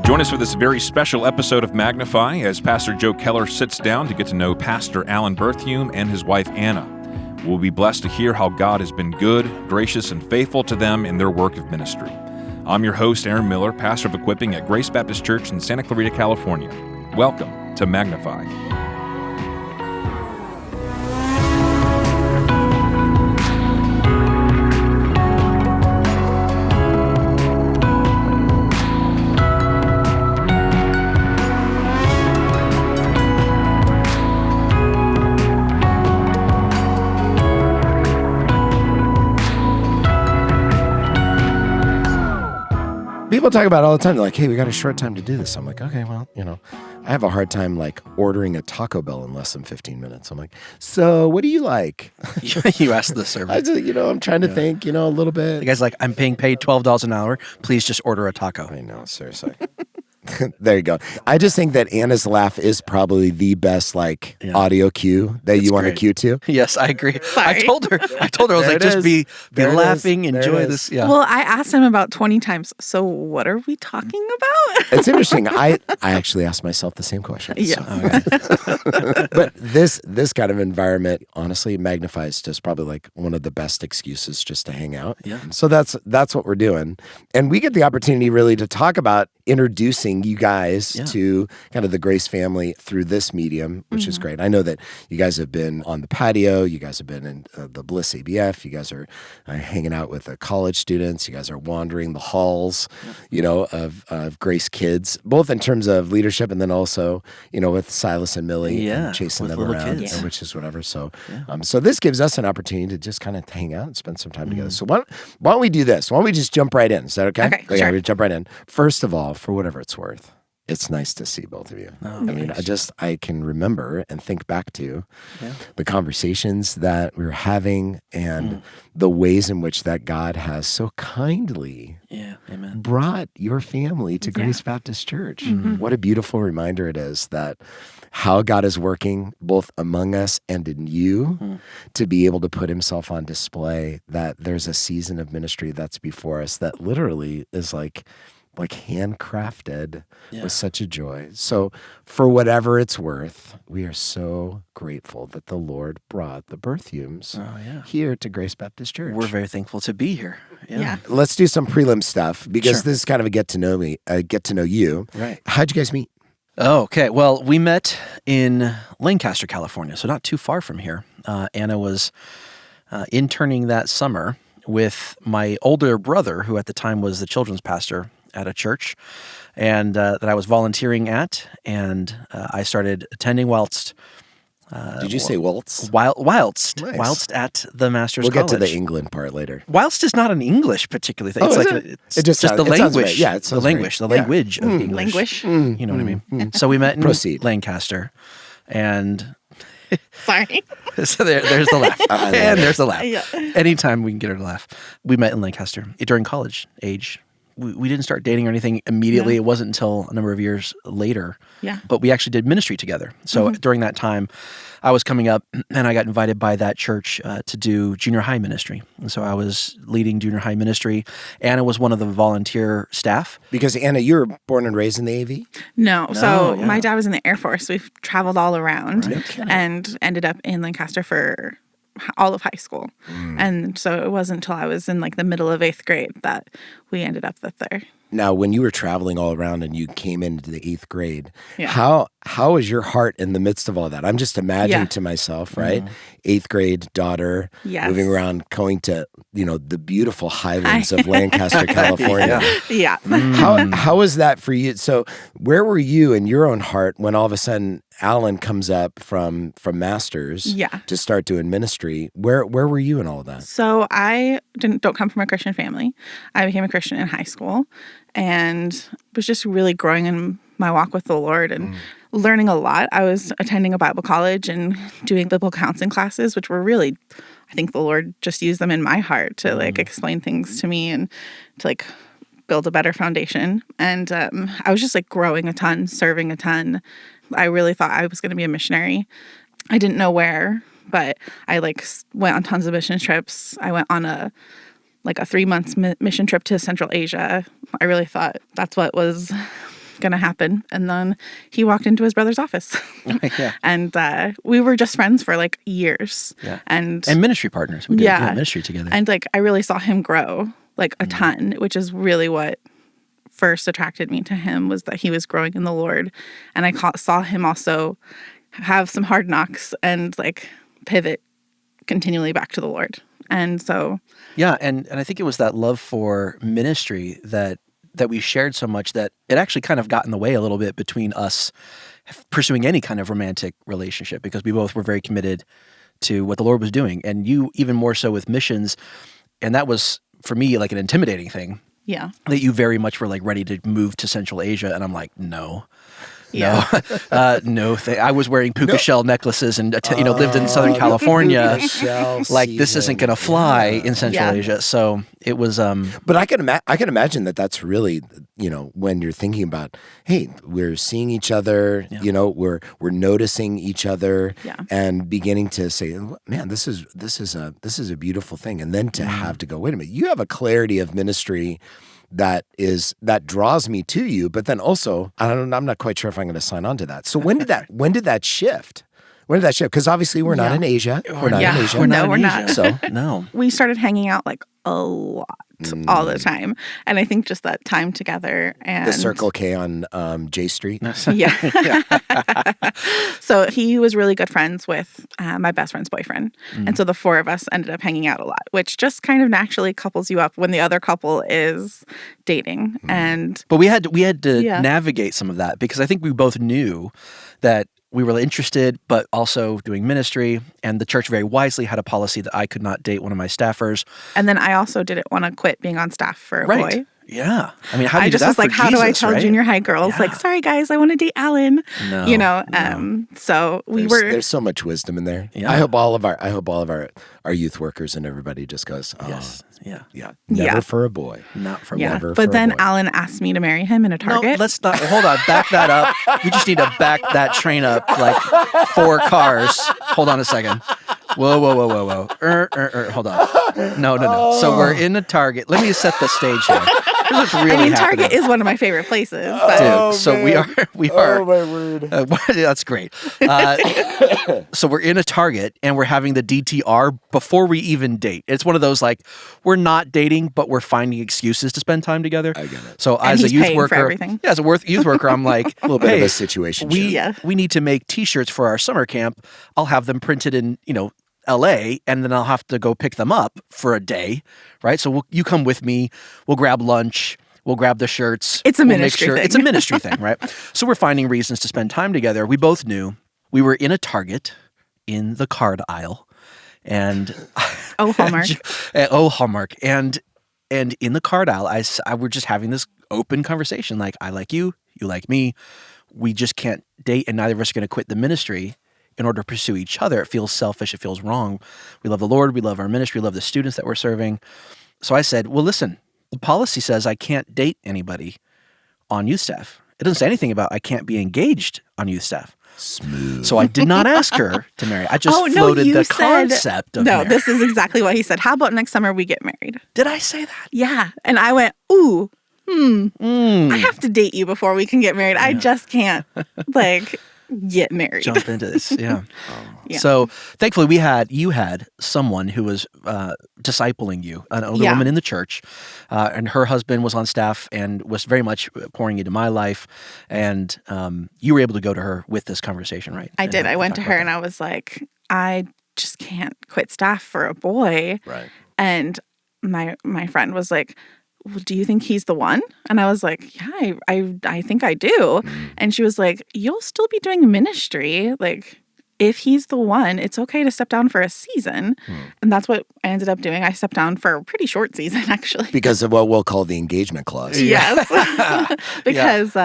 Join us for this very special episode of Magnify as Pastor Joe Keller sits down to get to know Pastor Alan Berthiaume and his wife Anna. We'll be blessed to hear how God has been good, gracious, and faithful to them in their work of ministry. I'm your host, Aaron Miller, pastor of equipping at Grace Baptist Church in Santa Clarita, California. Welcome to Magnify. People talk about it all the time. They're like, hey, we got a short time to do this. I'm like, okay, well, I have a hard time like ordering a Taco Bell in less than 15 minutes. I'm like, so what do you like? You ask the server. I'm trying to think, a little bit. The guy's like, I'm being paid $12 an hour. Please just order a taco. I know, seriously. There you go. I just think that Anna's laugh is probably the best audio cue that you want to cue to. Yes, I agree. Sorry. I told her, I was like, just be laughing, enjoy this. Yeah. Well, I asked him about 20 times, so what are we talking about? It's interesting. I actually asked myself the same question. Yeah. So. But this kind of environment, honestly, magnifies just probably like one of the best excuses just to hang out. Yeah. So that's what we're doing. And we get the opportunity really to talk about introducing you guys to kind of the Grace family through this medium, which is great. I know that you guys have been on the patio. You guys have been in the Bliss ABF. You guys are hanging out with the college students. You guys are wandering the halls, of Grace kids, both in terms of leadership and then also, with Silas and Milly and chasing them around, which is whatever. So, so this gives us an opportunity to just kind of hang out and spend some time together. So why don't we do this? Why don't we just jump right in? Is that okay? Okay, sure. We jump right in. First of all, for whatever it's worth, it's nice to see both of you. I can remember and think back to the conversations that we were having and the ways in which that God has so kindly brought your family to Grace Baptist Church. What a beautiful reminder it is that how God is working both among us and in you to be able to put himself on display, that there's a season of ministry that's before us that literally is like handcrafted with such a joy. So for whatever it's worth, we are so grateful that the Lord brought the Berthiaumes here to Grace Baptist Church. We're very thankful to be here. Yeah. Let's do some prelim stuff because this is kind of a get to know you. Right. How'd you guys meet? Oh, okay. Well, we met in Lancaster, California, so not too far from here. Anna was interning that summer with my older brother, who at the time was the children's pastor at a church, and that I was volunteering at, and I started attending whilst. Did you say whilst? Whilst. Nice. Whilst at the master's college. We'll get to the college. England part later. Whilst is not an English particular thing. Oh, It's just the language. Right. Yeah, the language. The language of English. Languish. You know what I mean? So we met in Proceed. Lancaster, and Sorry. so there's the laugh. And there's the laugh. Yeah. Anytime we can get her to laugh. We met in Lancaster during college age. We didn't start dating or anything immediately. It wasn't until a number of years later. Yeah. But we actually did ministry together. So during that time, I was coming up and I got invited by that church to do junior high ministry. And so I was leading junior high ministry. Anna was one of the volunteer staff. Because Anna, you were born and raised in the AV? No. So my dad was in the Air Force. We've traveled all around and ended up in Lancaster for all of high school. And so it wasn't until I was in the middle of 8th grade that we ended up there. Now, when you were traveling all around and you came into the 8th grade, how was your heart in the midst of all that? I'm just imagining to myself, right? 8th grade daughter, moving around, going to, the beautiful highlands of Lancaster, California. How was that for you? So where were you in your own heart when all of a sudden Alan comes up from Masters to start doing ministry? Where were you in all of that? So I don't come from a Christian family. I became a Christian in high school and was just really growing in my walk with the Lord and learning a lot. I was attending a Bible college and doing biblical counseling classes, which were really, I think the Lord just used them in my heart to explain things to me and to build a better foundation. And I was just growing a ton, serving a ton. I really thought I was going to be a missionary. I didn't know where, but I went on tons of mission trips. I went on a 3-month mission trip to Central Asia. I really thought that's what was going to happen. And then he walked into his brother's office. Yeah. And we were just friends for like years. Yeah. And ministry partners. We did ministry together. And like I really saw him grow like a ton, which is really what first attracted me to him, was that he was growing in the Lord. And I saw him also have some hard knocks and like pivot continually back to the Lord. And so and I think it was that love for ministry that we shared so much that it actually kind of got in the way a little bit between us pursuing any kind of romantic relationship, because we both were very committed to what the Lord was doing, and you even more so with missions. And that was for me like an intimidating thing. Yeah. That you very much were like ready to move to Central Asia, and I'm like, no. Yeah. No. I was wearing puka shell necklaces and lived in Southern California. Like this isn't going to fly in Central Asia. So it was. But I can imagine that that's really, when you're thinking about, hey, we're seeing each other. We're noticing each other, and beginning to say, man, this is a beautiful thing, and then to have to go, wait a minute, you have a clarity of ministry that draws me to you, but then also I'm not quite sure if I'm going to sign on to that. So when did that shift? When did that shift? Because obviously we're not in Asia. We're not in Asia. We're not. So no, we started hanging out like a lot all the time, and I think just that time together and the Circle K on J Street. Yeah. So he was really good friends with my best friend's boyfriend, and so the four of us ended up hanging out a lot, which just kind of naturally couples you up when the other couple is dating. But we had to navigate some of that, because I think we both knew that we were interested, but also doing ministry. And the church very wisely had a policy that I could not date one of my staffers. And then I also didn't want to quit being on staff for a boy. Yeah. I mean, how do you I just do that was like, for how do I Jesus, tell right? junior high girls, like, sorry guys, I want to date Alan. No. So there's so much wisdom in there. Yeah. I hope all of our youth workers and everybody just goes, yes. Yeah. Never for a boy. Not for never. But for then a boy. Alan asked me to marry him in a Target. No, let's not. Hold on. Back that up. We just need to back that train up like 4 cars. Hold on a second. Whoa. Hold on. No. So we're in a Target. Let me set the stage here. Here's what's really happening. Target is one of my favorite places. But Dude, so we are. Oh, my word. That's great. So we're in a Target and we're having the DTR before we even date. It's one of those like, we're not dating, but we're finding excuses to spend time together. I get it. So And as a he's youth paying for worker, everything. as a youth worker, I'm like, A little bit of hey, a situation. we need to make T-shirts for our summer camp. I'll have them printed in, LA, and then I'll have to go pick them up for a day, right? So you come with me. We'll grab lunch. We'll grab the shirts. It's a ministry thing. It's a ministry thing, right? So we're finding reasons to spend time together. We both knew we were in a Target in the card aisle, and Hallmark. Hallmark, and in the card aisle, we're just having this open conversation. Like, I like you, you like me. We just can't date, and neither of us are going to quit the ministry in order to pursue each other. It feels selfish. It feels wrong. We love the Lord. We love our ministry. We love the students that we're serving. So I said, well, listen, the policy says I can't date anybody on youth staff. It doesn't say anything about I can't be engaged on youth staff. Smooth. So I did not ask her to marry. I just floated the concept of marriage. This is exactly what he said. How about next summer we get married? Did I say that? Yeah. And I went, ooh, I have to date you before we can get married. I just can't, get married. Jump into this, yeah. Yeah. So thankfully, you had someone who was discipling you, an older woman in the church, and her husband was on staff and was very much pouring into my life, and you were able to go to her with this conversation, right? I did. I went to her and I was like, I just can't quit staff for a boy. Right. And my friend was like, well, do you think he's the one? And I was like, yeah, I think I do. And she was like, you'll still be doing ministry. Like, if he's the one, it's okay to step down for a season. And that's what I ended up doing. I stepped down for a pretty short season, actually. Because of what we'll call the engagement clause. Yes. Because,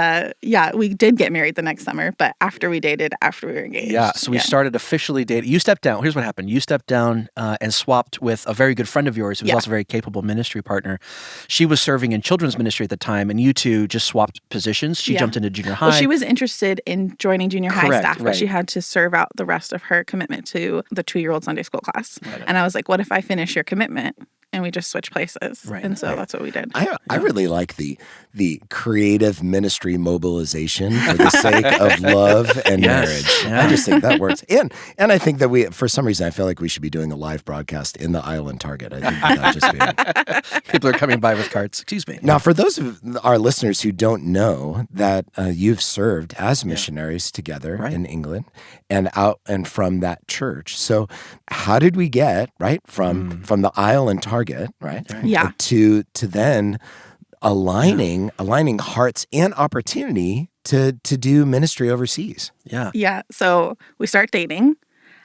we did get married the next summer, but after we were engaged. Yeah, so we started officially dating. You stepped down. Here's what happened. You stepped down and swapped with a very good friend of yours who was also a very capable ministry partner. She was serving in children's ministry at the time, and you two just swapped positions. She jumped into junior high. Well, she was interested in joining junior high staff, but right. she had to serve out the rest of her commitment to the 2-year-old Sunday school class. Right. And I was like, what if I finish your commitment and we just switched places. Right. And so that's what we did. I really like the creative ministry mobilization for the sake of love and marriage. Yeah. I just think that works. And I think that for some reason, I feel like we should be doing a live broadcast in the Island Target. I think that just be... People are coming by with carts. Excuse me. Now, for those of our listeners who don't know that you've served as missionaries together in England and out and from that church. So how did we get from the Island Target, to then aligning hearts and opportunity to do ministry overseas? Yeah. So we start dating.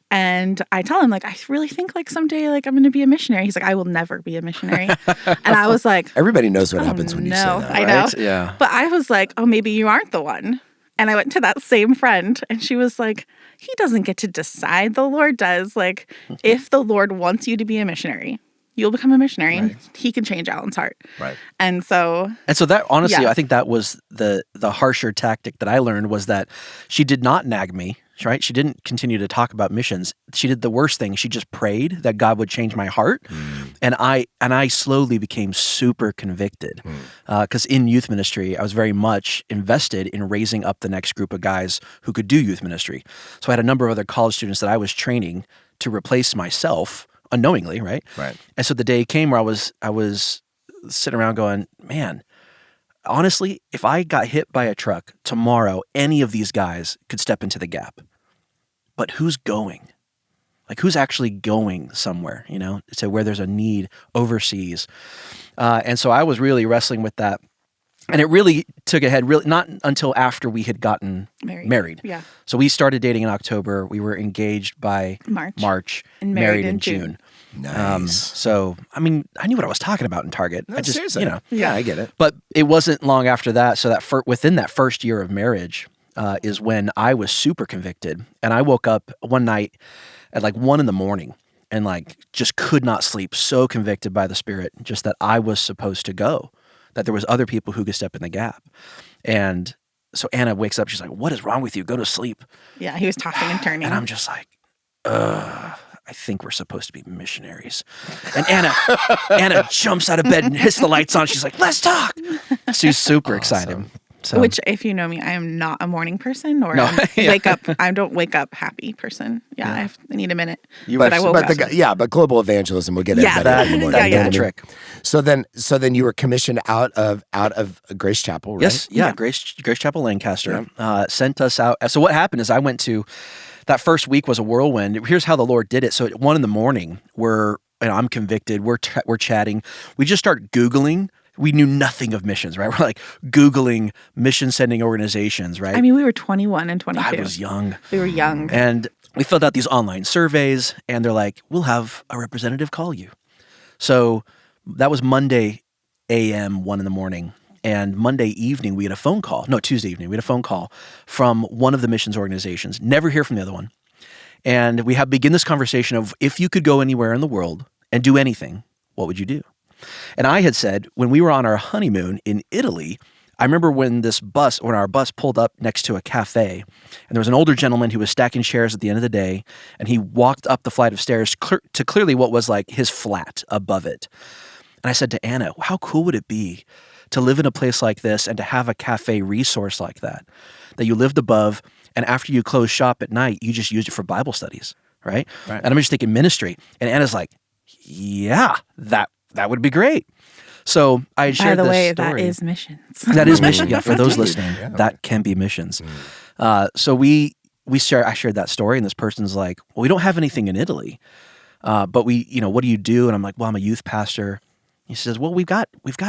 And I tell him, like, I really think, like, someday, like, I'm going to be a missionary. He's like, I will never be a missionary. And I was like... Everybody knows what happens when you say that, I right? know. Yeah. But I was like, oh, maybe you aren't the one. And I went to that same friend, and she was like, he doesn't get to decide. The Lord does. Like, if the Lord wants you to be a missionary, you'll become a missionary. And he can change Alan's heart. Right. And so that, honestly, I think that was the harsher tactic that I learned, was that she did not nag me. Right? She didn't continue to talk about missions. She did the worst thing. She just prayed that God would change my heart. And I slowly became super convicted. Because in youth ministry, I was very much invested in raising up the next group of guys who could do youth ministry. So I had a number of other college students that I was training to replace myself unknowingly, right? Right. And so the day came where I was sitting around going, man, honestly, if I got hit by a truck tomorrow, any of these guys could step into the gap. But who's going? Like, who's actually going somewhere, to where there's a need overseas? And so I was really wrestling with that. And it really took a head, really not until after we had gotten married. Yeah. So we started dating in October. We were engaged by March and married in June. Nice. So, I mean, I knew what I was talking about in Target. No, I just, seriously. Yeah, I get it. But it wasn't long after that. So that within that first year of marriage is when I was super convicted. And I woke up one night at like 1 a.m. and like just could not sleep. So convicted by the Spirit, just that I was supposed to go, that there was other people who could step in the gap. And so Anna wakes up. She's like, "What is wrong with you? Go to sleep." Yeah, he was tossing and turning. And I'm just like, I think we're supposed to be missionaries. And Anna jumps out of bed and hits the lights on. She's like, "Let's talk." She's super excited. So, which, if you know me, I am not a morning person or I don't wake up happy person. I need a minute. But I woke up. But global evangelism will get that in the morning. Yeah, trick. So then you were commissioned out of Grace Chapel, right? Yes, yeah. Grace Chapel Lancaster sent us out. So what happened is I went to, that first week was a whirlwind. Here's how the Lord did it. So at 1 a.m, I'm convicted. We're chatting. We just start Googling. We knew nothing of missions, right? We're like Googling mission sending organizations, right? I mean, we were 21 and 22. I was young. We were young. And we filled out these online surveys, and they're like, "We'll have a representative call you." So that was Monday a.m., 1 a.m. And Monday evening, we had a phone call. No, Tuesday evening, we had a phone call from one of the missions organizations. Never hear from the other one. And we begin this conversation of, if you could go anywhere in the world and do anything, what would you do? And I had said, when we were on our honeymoon in Italy, I remember when our bus pulled up next to a cafe, and there was an older gentleman who was stacking chairs at the end of the day, and he walked up the flight of stairs to clearly what was like his flat above it. And I said to Anna, how cool would it be to live in a place like this and to have a cafe resource like that you lived above, and after you close shop at night, you just used it for Bible studies, right? And I'm just thinking ministry. And Anna's like, yeah, that would be great. So I shared this story. By the way, that is missions. That is mission. Yeah, for those listening, that can be missions. So I shared that story, and this person's like, "Well, we don't have anything in Italy, but what do you do?" And I'm like, "Well, I'm a youth pastor." He says, "Well, we've got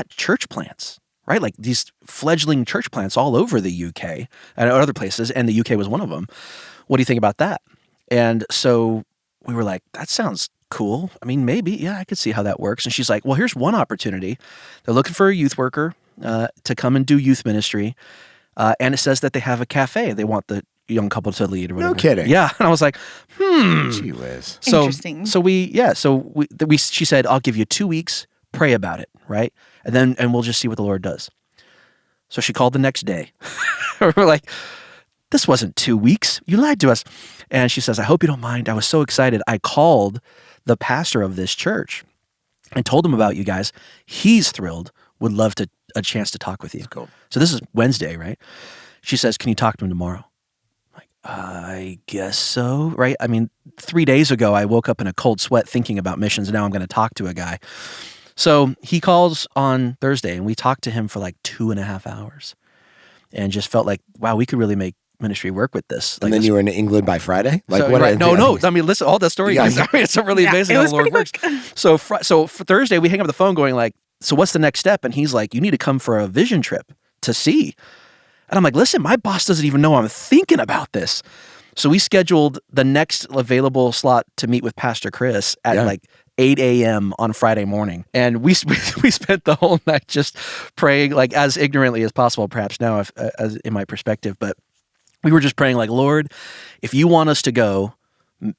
church plants, right? Like these fledgling church plants all over the UK and other places, and the UK was one of them. What do you think about that?" And so we were like, "That sounds cool. I mean, maybe, yeah, I could see how that works." And she's like, "Well, here's one opportunity. They're looking for a youth worker to come and do youth ministry. And it says that they have a cafe. They want the young couple to lead or whatever." No kidding. Yeah. And I was like, Gee whiz. So, interesting. She said, "I'll give you 2 weeks, pray about it," right? And we'll just see what the Lord does. So she called the next day. We're like, "This wasn't 2 weeks. You lied to us." And she says, "I hope you don't mind. I was so excited. I called the pastor of this church, and told him about you guys. He's thrilled, would love a chance to talk with you. That's cool. So this is Wednesday, right? She says, can you talk to him tomorrow? I'm like, I guess so, right? I mean, 3 days ago, I woke up in a cold sweat thinking about missions. Now I'm going to talk to a guy. So he calls on Thursday, and we talked to him for like 2.5 hours and just felt like, wow, we could really make ministry work with this. And then you were in England by Friday? No. I mean, listen, all that story, guys. I mean, it's really amazing how the Lord works. So for Thursday, we hang up the phone going like, so what's the next step? And he's like, you need to come for a vision trip to see. And I'm like, listen, my boss doesn't even know I'm thinking about this. So we scheduled the next available slot to meet with Pastor Chris at like 8 a.m. on Friday morning. And we spent the whole night just praying, like as ignorantly as possible, perhaps now as in my perspective, but we were just praying like, Lord, if you want us to go,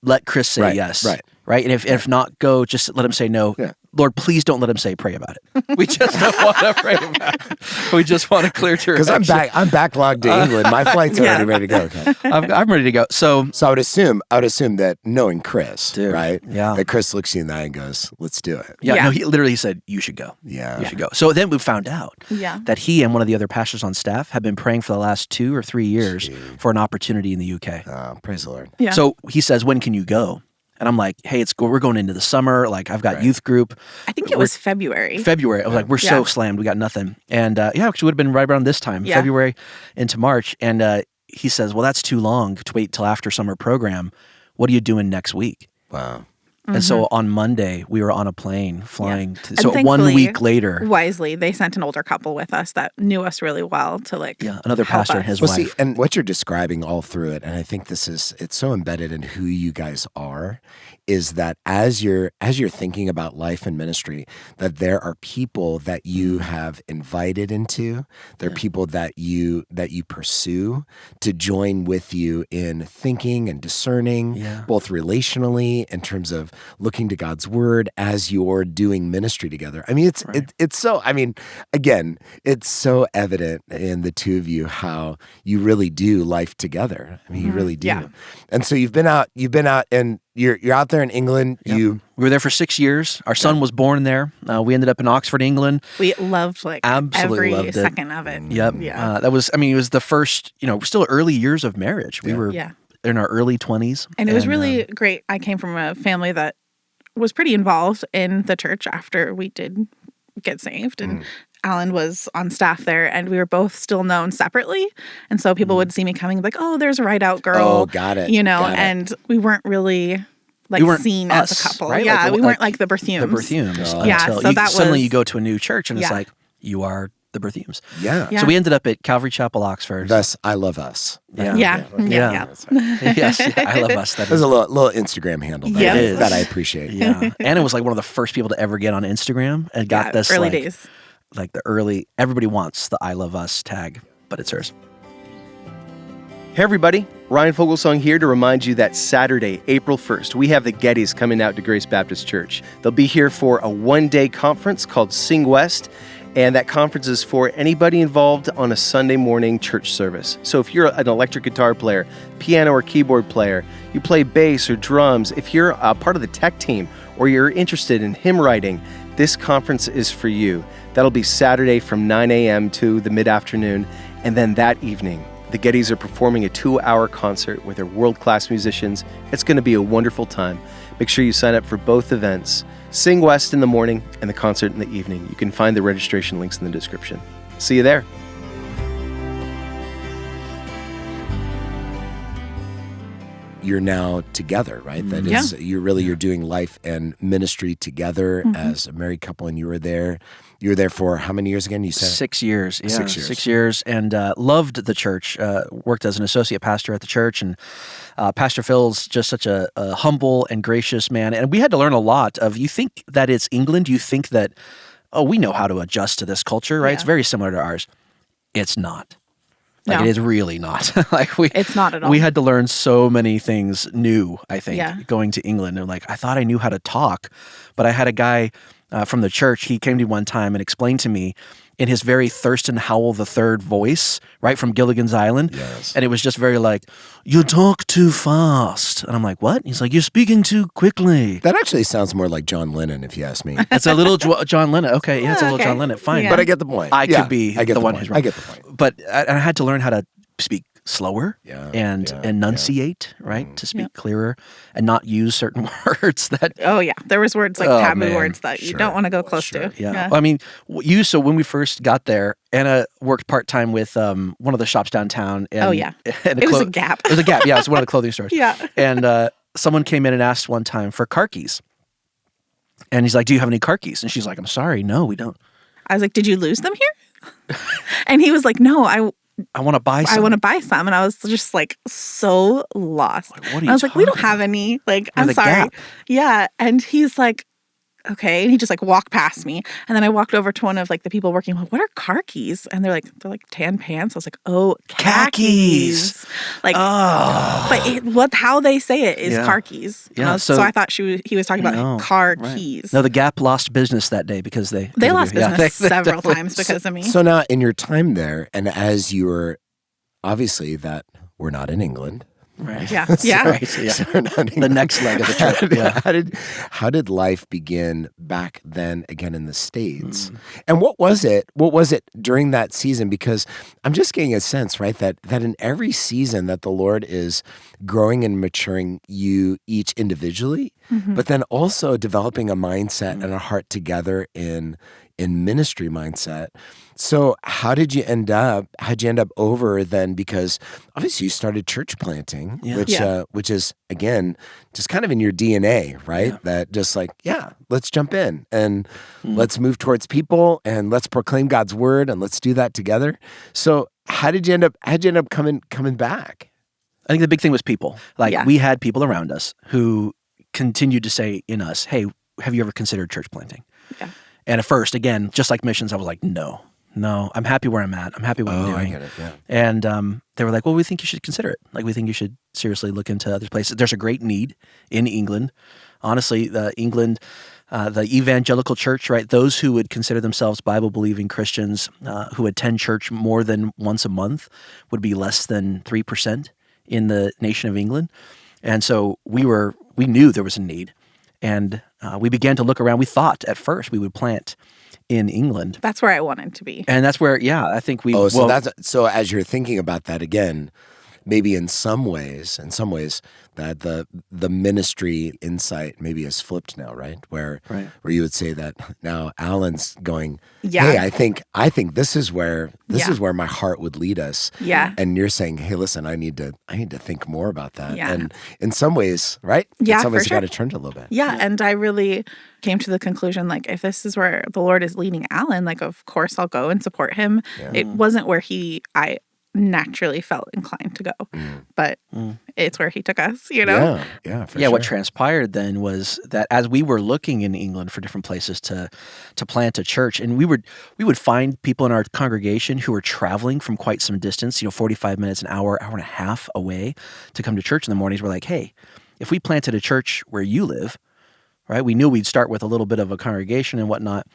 let Chris say yes. Right. And if not go, just let him say no. Yeah. Lord, please don't let him say pray about it. We just don't want to pray about it. We just want to clear direction. Because I'm backlogged to England. My flight's already ready to go. Okay. I'm ready to go. So I would assume that knowing Chris, right? Yeah. That Chris looks you in the eye and goes, let's do it. Yeah. No, he literally said, you should go. Yeah. You should go. So then we found out that he and one of the other pastors on staff have been praying for the last 2 or 3 years for an opportunity in the UK. Praise the Lord. Yeah. So he says, when can you go? And I'm like, hey, we're going into the summer. Like, I've got youth group. I think it was February. I was like, we're so slammed. We got nothing. And actually would have been right around this time, February into March. And he says, well, that's too long to wait till after summer program. What are you doing next week? Wow. And so on Monday, we were on a plane flying. So 1 week later. Wisely, they sent an older couple with us that knew us really well to another pastor and his wife. See, and what you're describing all through it, and I think it's so embedded in who you guys are, is that as you're thinking about life and ministry, that there are people that you have invited into, there are people that you pursue to join with you in thinking and discerning, both relationally in terms of looking to God's word as you're doing ministry together. I mean, it's so, I mean, again, it's so evident in the two of you how you really do life together. I mean, you really do. Yeah. And so you've been out and you're out there in England. Yep. We were there for 6 years. Our son was born there. We ended up in Oxford, England. We loved every second of it. Yep. Yeah. It was the first, still early years of marriage. We were in our early 20s. And it was really great. I came from a family that was pretty involved in the church after we did get saved. And Alan was on staff there, and we were both still known separately. And so people would see me coming like, oh, there's a Ride Out girl. Oh, got it. And we weren't really seen as a couple. Right? Yeah, we weren't like the Berthiaumes. Suddenly you go to a new church, and it's like, you are the Berthiaumes. Yeah. So we ended up at Calvary Chapel, Oxford. Thus, I love us. Yeah. Yes, I love us. There's a little Instagram handle that I appreciate. Yeah. Anna was like one of the first people to ever get on Instagram and got this early days. Like the early, everybody wants the I love us tag, but it's hers. Hey everybody, Ryan Fogelsong here to remind you that Saturday, April 1st, we have the Gettys coming out to Grace Baptist Church. They'll be here for a one-day conference called Sing West, and that conference is for anybody involved on a Sunday morning church service. So if you're an electric guitar player, piano or keyboard player, you play bass or drums, if you're a part of the tech team or you're interested in hymn writing, this conference is for you. That'll be Saturday from 9 a.m. to the mid-afternoon, and then that evening, the Gettys are performing a 2-hour concert with their world-class musicians. It's going to be a wonderful time. Make sure you sign up for both events. Sing West in the morning and the concert in the evening. You can find the registration links in the description. See you there. You're now together, right? That is, you're doing life and ministry together as a married couple, and you were there. You were there for how many years again? You said 6 years. Yeah, 6 years. 6 years, and loved the church. Worked as an associate pastor at the church, and Pastor Phil's just such a humble and gracious man. And we had to learn a lot of. You think that it's England? You think that we know how to adjust to this culture, right? Yeah. It's very similar to ours. It's not. It is really not. It's not at all. We had to learn so many things new, I think, going to England. And I thought I knew how to talk, but I had a guy from the church, he came to me one time and explained to me in his very Thurston Howell III voice, right, from Gilligan's Island. Yes. And it was just very like, you talk too fast. And I'm like, what? He's like, you're speaking too quickly. That actually sounds more like John Lennon, if you ask me. It's a little John Lennon. Okay, yeah, it's a little Okay. John Lennon. Fine. Yeah. But I get the point. I could be I get the one point. who's wrong. I get the point. But I had to learn how to speak slower Yeah, and yeah, enunciate, right, to speak clearer and not use certain words that. Oh yeah, there was words like Oh, taboo man. words that you Sure. don't want to go close to. Yeah. I mean, so when we first got there, Anna worked part-time with one of the shops downtown. And, Oh, yeah. and It was a Gap. It was a Gap, yeah. It was one of the clothing stores. Yeah. And someone came in and asked one time for car keys. And he's like, do you have any car keys? And she's like, I'm sorry, no, we don't. I was like, did you lose them here? And he was like, no, I want to buy some. I want to buy some. And I was just like so lost. Like, what are And you I was like, we don't talking have any. Like, We're I'm the sorry. Gap. Yeah. And he's like, okay. And he just like walked past me. And then I walked over to one of like the people working. Like, what are car keys? And they're like tan pants. I was like, oh, khakis. Like, but how they say it is Yeah. car keys. Yeah, So, so- I thought he was talking about No, car right. keys. No, the Gap lost business that day because they Lost yeah, business they several definitely- times because of me. So now, in your time there, and as you were, obviously, that we're not in England. Right. Yeah. Yeah. Right. Yeah. So we're not in The England. next leg of the trip. Yeah. How did life begin back then again in the States? Mm. And what was it? What was it during that season? Because I'm just getting a sense, right, that in every season that the Lord is growing and maturing you each individually, but then also developing a mindset and a heart together in ministry mindset. So how did you end up? How'd you end up over then? Because obviously you started church planting, Yeah. which is again just kind of in your DNA, right? Yeah. That just like, let's jump in and let's move towards people and let's proclaim God's word and let's do that together. So how did you end up? How'd you end up coming back? I think the big thing was people. Like Yeah. we had people around us who continued to say in us, hey, have you ever considered church planting? Yeah. And at first, again, just like missions, I was like, no, I'm happy where I'm at. I'm happy what I'm Oh, I doing. get it. Yeah. And they were like, well, we think you should consider it. Like, we think you should seriously look into other places. There's a great need in England. Honestly, the evangelical church, right? Those who would consider themselves Bible-believing Christians who attend church more than once a month would be less than 3% in the nation of England. And so we knew there was a need. And we began to look around. We thought at first we would plant in England. That's where I wanted to be. And that's where, I think we... So as you're thinking about that again, maybe in some ways that the ministry insight maybe has flipped now, right? Where you would say that now Alan's going, Yeah. hey, I think this is where my heart would lead us. Yeah. And you're saying, hey, listen, I need to think more about that. Yeah. And in some ways, right? Yeah, in some ways for you got sure. to turn to a little bit. Yeah, and I really came to the conclusion, like, if this is where the Lord is leading Alan, like, of course I'll go and support him. Yeah. It wasn't where I naturally felt inclined to go, but it's where he took us, you know? Yeah, for Yeah, sure. what transpired then was that as we were looking in England for different places to plant a church, and we would find people in our congregation who were traveling from quite some distance, 45 minutes, an hour and a half away to come to church in the mornings. We're like, hey, if we planted a church where you live, right? We knew we'd start with a little bit of a congregation and whatnot.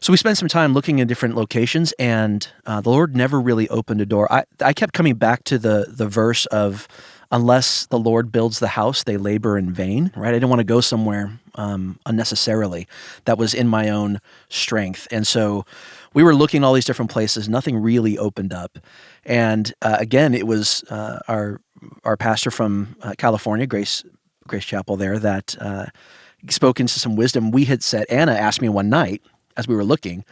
So we spent some time looking in different locations, and the Lord never really opened a door. I kept coming back to the verse of, unless the Lord builds the house, they labor in vain, right? I didn't want to go somewhere unnecessarily that was in my own strength. And so we were looking at all these different places. Nothing really opened up. And again, it was our pastor from California, Grace Chapel there, that spoke into some wisdom. We had said, Anna asked me one night as we were looking,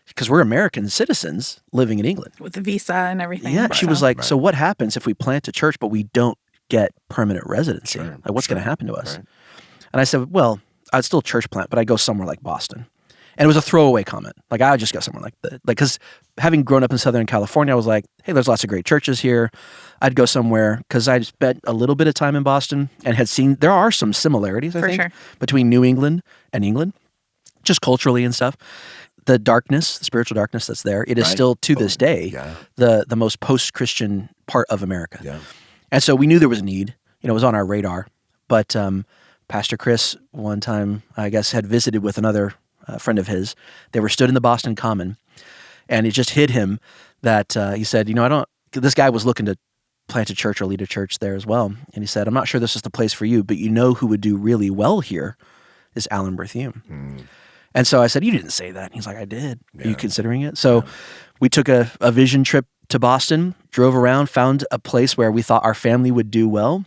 because we're American citizens living in England. With the visa and everything. Yeah, she was like, so what happens if we plant a church but we don't get permanent residency? Sure, Like, what's going to happen to us? Right. And I said, well, I'd still church plant, but I'd go somewhere like Boston. And it was a throwaway comment. Like, I would just go somewhere like that. Like, because having grown up in Southern California, I was like, hey, there's lots of great churches here. I'd go somewhere, because I'd spent a little bit of time in Boston and had seen, there are some similarities, I For think, sure. between New England and England, just culturally and stuff. The darkness, the spiritual darkness that's there, it is still to this day the most post-Christian part of America. Yeah. And so we knew there was a need. It was on our radar. But Pastor Chris one time, I guess, had visited with another a friend of his. They were stood in the Boston Common, and it just hit him that he said, this guy was looking to plant a church or lead a church there as well. And he said, I'm not sure this is the place for you, but who would do really well here is Alan Berthiaume. And so I said, you didn't say that. And he's like, I did. Yeah. Are you considering it? So we took a vision trip to Boston, drove around, found a place where we thought our family would do well.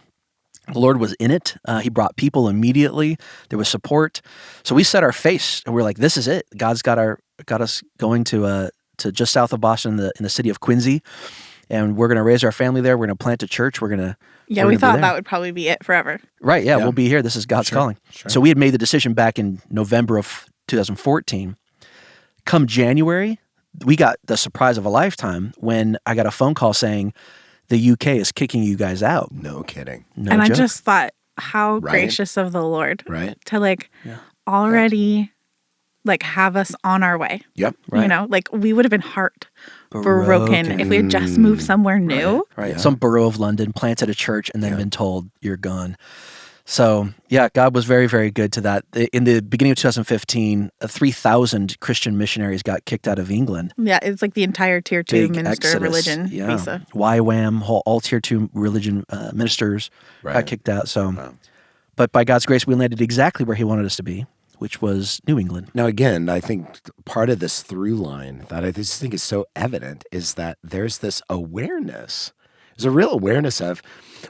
The Lord was in it. He brought people immediately. There was support. So we set our face, and we're like, this is it. God's got us going to just south of Boston in the city of Quincy. And we're going to raise our family there. We're going to plant a church. We're going to we thought that would probably be it forever. Right, yeah, we'll be here. This is God's calling. Sure. So we had made the decision back in November of 2014. Come January, we got the surprise of a lifetime when I got a phone call saying the UK is kicking you guys out. No kidding. No and joke. I just thought, how gracious of the Lord to already have us on our way. Yep. Right. We would have been heartbroken if we had just moved somewhere new. Right. Yeah. Some borough of London, planted a church, and then been told you're gone. So, God was very, very good to that. In the beginning of 2015, 3,000 Christian missionaries got kicked out of England. Yeah, it's like the entire Tier 2 minister exodus. Religion visa. YWAM, all Tier 2 religion ministers got kicked out. So, But by God's grace, we landed exactly where He wanted us to be, which was New England. Now, again, I think part of this through line that I just think is so evident is that there's this awareness. There's a real awareness of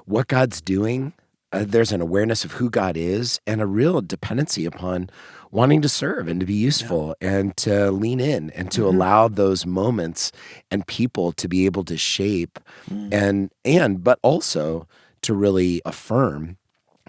what God's doing. There's an awareness of who God is and a real dependency upon wanting to serve and to be useful and to lean in and to allow those moments and people to be able to shape but also to really affirm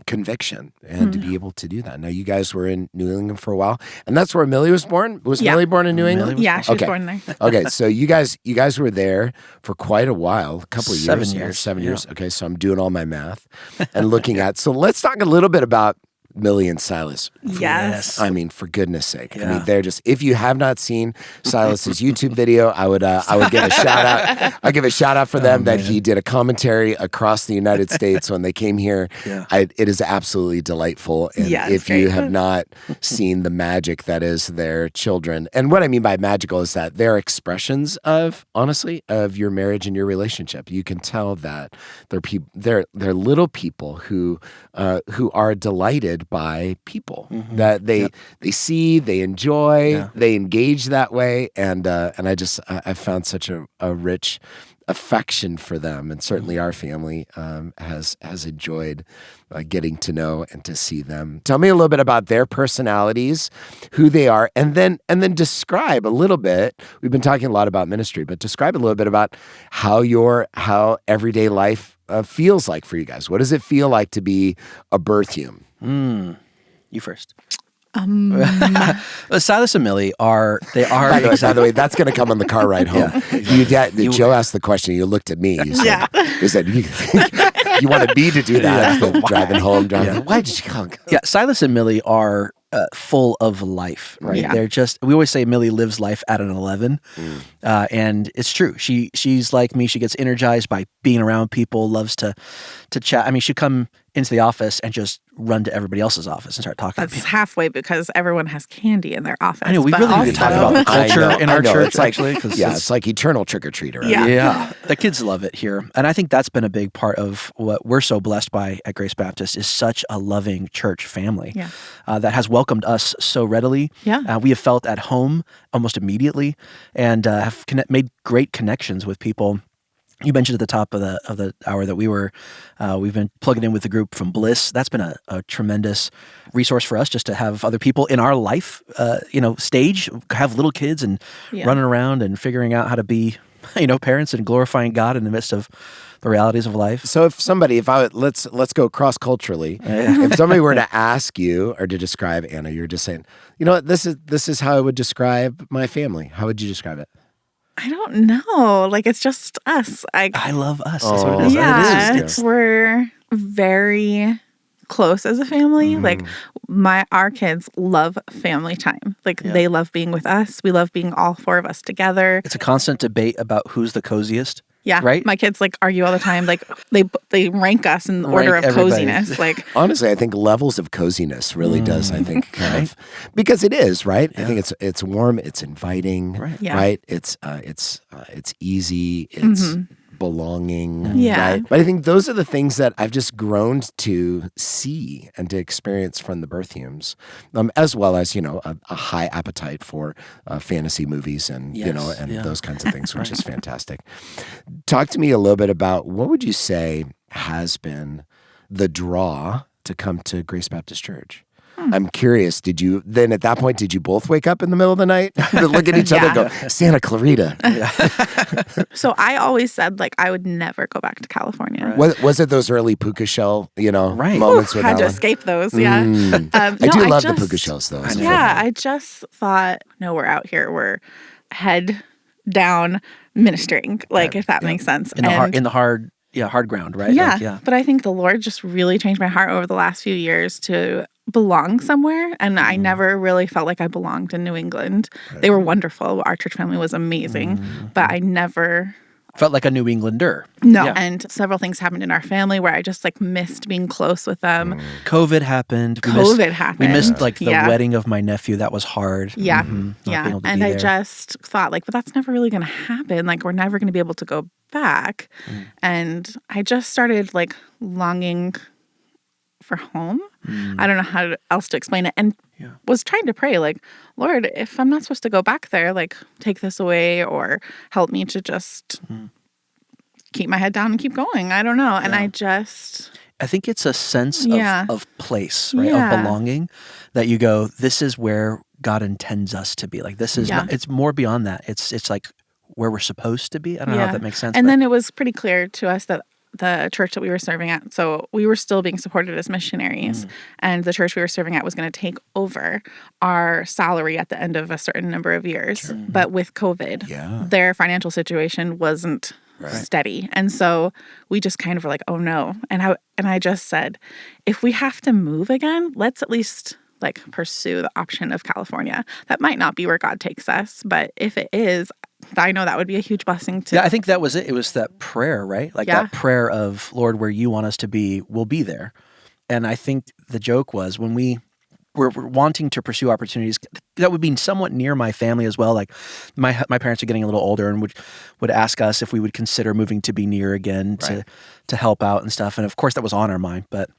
conviction and to be able to do that. Now, you guys were in New England for a while, and that's where Milly was born. Was Milly born in New England? Yeah, she was born there. Okay, so you guys were there for quite a while, a couple of years. 7 years. Okay, so I'm doing all my math and looking at. So let's talk a little bit about Milly and Silas. Yes. I mean, for goodness sake. Yeah. I mean, they're just, if you have not seen Silas's YouTube video, I would give a shout out. I'll give a shout out for them that he did a commentary across the United States when they came here. Yeah. It is absolutely delightful. And if you have not seen the magic that is their children, and what I mean by magical is that they're expressions of, honestly, of your marriage and your relationship. You can tell that they're little people who are delighted by people that they see, they enjoy, they engage that way, and I found such a rich affection for them, and certainly our family has enjoyed getting to know and to see them. Tell me a little bit about their personalities, who they are, and then describe a little bit. We've been talking a lot about ministry, but describe a little bit about how everyday life feels like for you guys. What does it feel like to be a Berthiaume? You first. Silas and Milly are by the way, that's going to come on the car ride home. Joe asked the question. You looked at me. You said you wanted me to do that. Driving home. Why did you come? Yeah, Silas and Milly are full of life, right? Yeah. They're just, we always say Milly lives life at an 11. And it's true. She's like me. She gets energized by being around people, loves to chat. I mean, she'd come into the office and just run to everybody else's office and start talking to people. That's halfway because everyone has candy in their office. I know, we really need to talk about the culture in our church, actually. It's like eternal trick-or-treater. Right? Yeah. The kids love it here. And I think that's been a big part of what we're so blessed by at Grace Baptist is such a loving church family that has welcomed us so readily. Yeah. We have felt at home almost immediately and have made great connections with people. You mentioned at the top of the hour that we've been plugging in with the group from Bliss. That's been a tremendous resource for us just to have other people in our life, stage, have little kids and running around and figuring out how to be, parents and glorifying God in the midst of the realities of life. So let's go cross-culturally. If somebody were to ask you or to describe Anna, you're just saying, this is how I would describe my family. How would you describe it? I don't know. It's just us. I love us. That's what it is. Yeah, it is. We're very close as a family. Our kids love family time. They love being with us. We love being all four of us together. It's a constant debate about who's the coziest. Yeah, right? My kids like argue all the time. Like they rank us in the order of everybody. coziness. Like honestly, I think levels of coziness really does. I think kind of because it is right. I think it's warm, it's inviting, right? It's easy, it's belonging, right? But I think those are the things that I've just grown to see and to experience from the Berthiaumes, as well as a high appetite for fantasy movies and those kinds of things, which is fantastic. Talk to me a little bit about what would you say has been the draw to come to Grace Baptist Church? I'm curious, did you both wake up in the middle of the night to look at each other and go, Santa Clarita? So I always said like I would never go back to California. Was it those early puka shell, moments with had to Alan? escape those, yeah. I do love the puka shells though. I just thought, no, we're out here. We're head down ministering, if that makes sense. In the hard ground, right? Yeah, but I think the Lord just really changed my heart over the last few years to belong somewhere, and I never really felt like I belonged in New England. They were wonderful. Our church family was amazing, but I never felt like a New Englander. No, and several things happened in our family where I just missed being close with them. COVID happened. We missed the wedding of my nephew. That was hard. Yeah, and I just thought but that's never really going to happen. We're never going to be able to go back. And I just started longing for home. I don't know how else to explain it. And was trying to pray, Lord, if I'm not supposed to go back there, take this away or help me to just keep my head down and keep going. I don't know. And I think it's a sense of place, right? Of belonging that you go, this is where God intends us to be. This is not, it's more beyond that. It's where we're supposed to be. I don't know if that makes sense. And then it was pretty clear to us that the church that we were serving at, so we were still being supported as missionaries, and the church we were serving at was going to take over our salary at the end of a certain number of years. But with COVID, their financial situation wasn't steady. And so we just kind of were like, oh no. And I just said, if we have to move again, let's at least pursue the option of California. That might not be where God takes us, but if it is, I know that would be a huge blessing too. Yeah, I think that was it. It was that prayer, right? That prayer of, Lord, where you want us to be, we'll be there. And I think the joke was when we were wanting to pursue opportunities that would be somewhat near my family as well. My parents are getting a little older and would ask us if we would consider moving to be near again to help out and stuff. And of course that was on our mind, but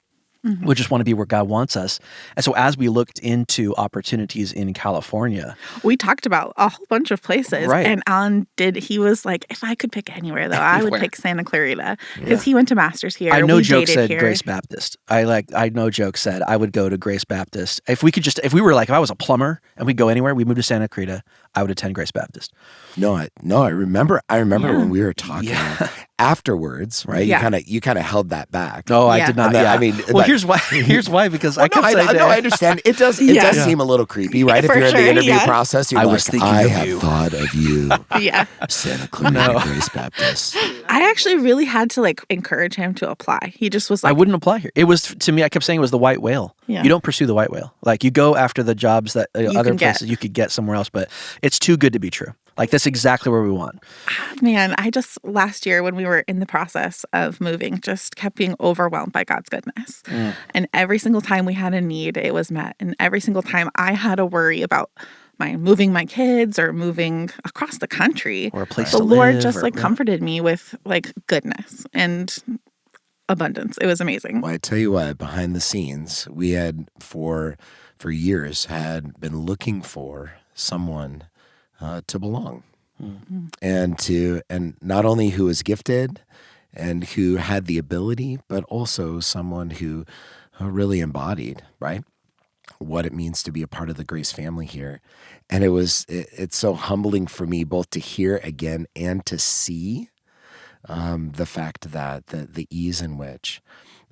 we just want to be where God wants us. And so as we looked into opportunities in California, we talked about a whole bunch of places. Right. And Alan he was like, if I could pick anywhere though, I would pick Santa Clarita because he went to master's here. I know Joke said here. Grace Baptist. I know Joke said I would go to Grace Baptist. If I was a plumber and we'd go anywhere, we moved to Santa Clarita, I would attend Grace Baptist. No, I remember when we were talking afterwards, right? Yeah. You kind of held that back. No, I did not. Then, here's why because I understand. It does seem a little creepy, right? If you're in the interview process, you're I have thought of you. Santa Clarita Grace Baptist. I actually really had to encourage him to apply. He just was I wouldn't apply here. It was, to me, I kept saying it was the white whale. Yeah. You don't pursue the white whale. You go after the jobs that other places you could get somewhere else, but it's too good to be true. That's exactly where we want. Man, I just, last year when we were in the process of moving, just kept being overwhelmed by God's goodness. And every single time we had a need, it was met. And every single time I had a worry about moving my kids or moving across the country, or a place the to Lord live, just comforted me with goodness and abundance. It was amazing. Well, I tell you what, behind the scenes, we had for years had been looking for someone to belong, and not only who was gifted and who had the ability, but also someone who really embodied what it means to be a part of the Grace family here. And it's so humbling for me both to hear again and to see the fact that the ease in which,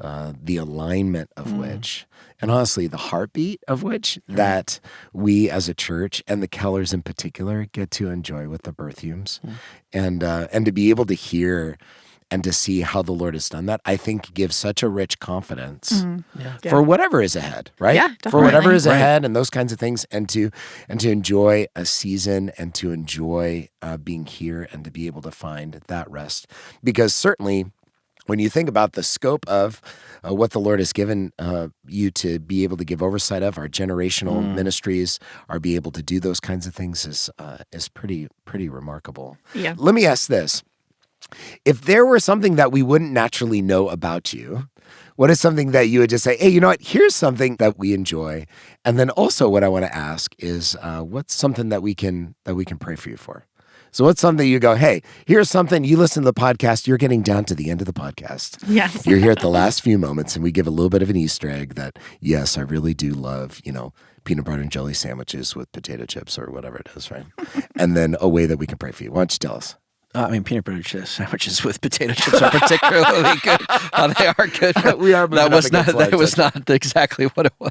the alignment of which, and honestly, the heartbeat of which that we as a church and the Kellers in particular get to enjoy with the Berthiaumes, and to be able to hear and to see how the Lord has done that, I think gives such a rich confidence Yeah. for whatever is ahead, right? Yeah, For whatever definitely. is ahead and those kinds of things, and to enjoy a season and to enjoy being here and to be able to find that rest. Because certainly, when you think about the scope of what the Lord has given you to be able to give oversight of, our generational ministries, or be able to do those kinds of things is pretty remarkable. Yeah. Let me ask this. If there were something that we wouldn't naturally know about you, what is something that you would just say, hey, you know what, here's something that we enjoy. And then also what I want to ask is what's something that we can pray for you for? So what's something you go, hey, here's something, you listen to the podcast, you're getting down to the end of the podcast. Yes. You're here at the last few moments, and we give a little bit of an Easter egg that, yes, I really do love, peanut butter and jelly sandwiches with potato chips or whatever it is, right? And then a way that we can pray for you. Why don't you tell us? Peanut butter sandwiches with potato chips are particularly good. They are good. But We are moving that was up not. against life, That was not exactly what it was.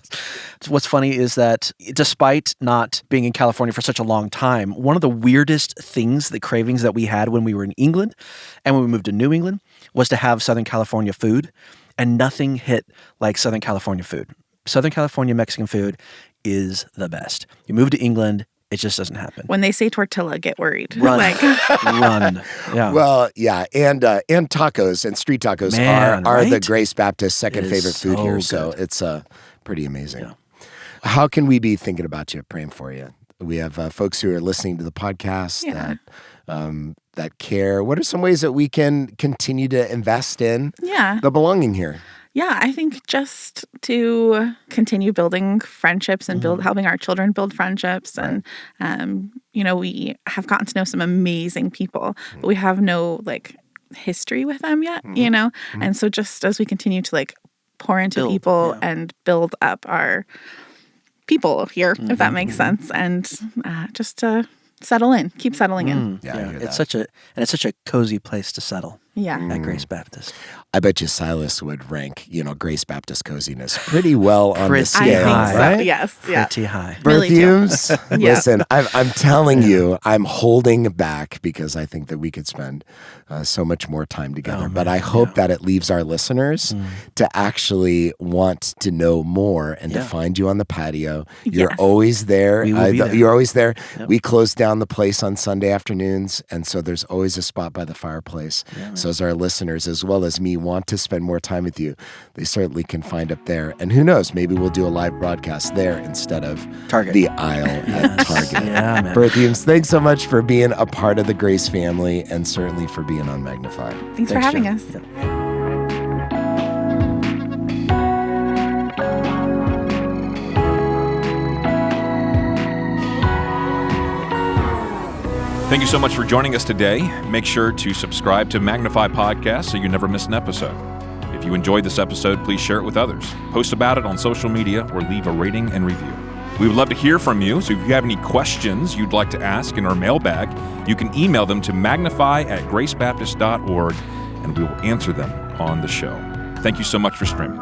What's funny is that despite not being in California for such a long time, one of the weirdest things, the cravings that we had when we were in England and when we moved to New England, was to have Southern California food, and nothing hit like Southern California food. Southern California Mexican food is the best. You move to England, it just doesn't happen. When they say tortilla, get worried. Run. Like, Run. Yeah. Well, yeah, and tacos and street tacos Man, are the right? Grace Baptist second It is favorite food so here, good. so it's pretty amazing. Yeah. How can we be thinking about you, praying for you? We have folks who are listening to the podcast that care. What are some ways that we can continue to invest in yeah. the belonging here? Yeah, I think just to continue building friendships and helping our children build friendships. And, we have gotten to know some amazing people, but we have no history with them yet, And so just as we continue to pour into Build, people yeah. and build up our people here, if that makes sense, and just to settle in, keep settling in. Yeah, I hear It's that. such a cozy place to settle Yeah. at Grace Baptist. I bet you Silas would rank, Grace Baptist coziness pretty well on the Pretty scale, I high. think right? so. Yes. Yeah. Pretty high. Milly too. Berthiaumes, Yeah. listen, I'm telling you, I'm holding back because I think that we could spend so much more time together. But I hope that it leaves our listeners to actually want to know more and to find you on the patio. You're Yes. always there. We will be there. You're always there. We close down the place on Sunday afternoons, and so there's always a spot by the fireplace. So as our listeners, as well as me, want to spend more time with you, they certainly can find up there. And who knows, maybe we'll do a live broadcast there instead of Target. the aisle at Target. Yeah, man. Berthiaumes, thanks so much for being a part of the Grace family and certainly for being on Magnify. Thanks for having Joe. us. Thank you so much for joining us today. Make sure to subscribe to Magnify Podcast so you never miss an episode. If you enjoyed this episode, please share it with others. Post about it on social media or leave a rating and review. We would love to hear from you, so if you have any questions you'd like to ask in our mailbag, you can email them to magnify@gracebaptist.org, and we will answer them on the show. Thank you so much for streaming.